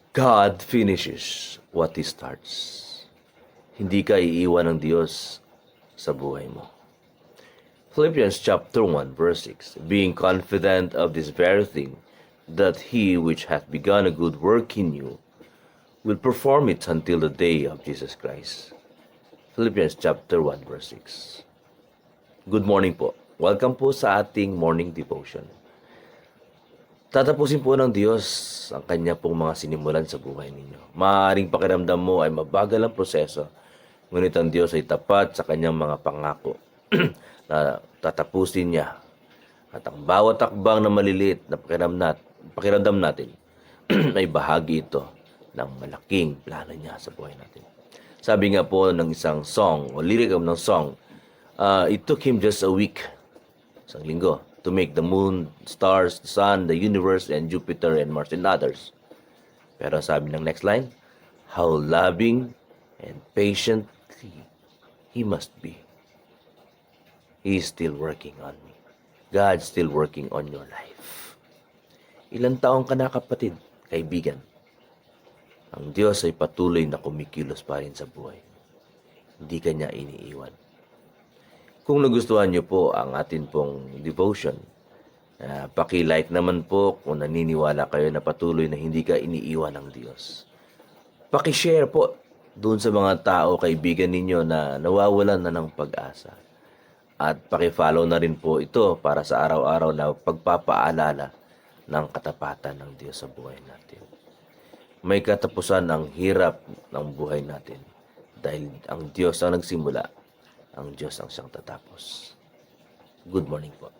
God finishes what He starts. Hindi ka iiwan ng Diyos sa buhay mo. Philippians chapter 1 verse 6, being confident of this very thing, that He which hath begun a good work in you will perform it until the day of Jesus Christ. Philippians chapter 1 verse 6. Good morning po. Welcome po sa ating morning devotion. Tatapusin po ng Diyos ang Kanya pong mga sinimulan sa buhay ninyo. Maaaring pakiramdam mo ay mabagal ang proseso, ngunit ang Diyos ay tapat sa Kanyang mga pangako na tatapusin niya. At ang bawat takbang na maliliit na pakiramdam natin ay bahagi ito ng malaking plano niya sa buhay natin. Sabi nga po ng isang song o lyric ng song, it took Him just a week, isang linggo, to make the moon, stars, the sun, the universe, and Jupiter, and Mars, and others. Pero sabi ng next line, how loving and patiently He must be. He is still working on me. God's still working on your life. Ilang taong ka na, kapatid, kaibigan? Ang Diyos ay patuloy na kumikilos pa rin sa buhay. Hindi ka niya iniiwan. Kung nagustuhan niyo po ang atin pong devotion, paki-like naman po kung naniniwala kayo na patuloy na hindi ka iniiwan ng Diyos. Paki-share po doon sa mga tao, kaibigan ninyo na nawawalan na ng pag-asa. At paki-follow na rin po ito para sa araw-araw na pagpapaalala ng katapatan ng Diyos sa buhay natin. May katapusan ang hirap ng buhay natin dahil ang Diyos ang nagsimula, ang Diyos ang siyang tatapos. Good morning po.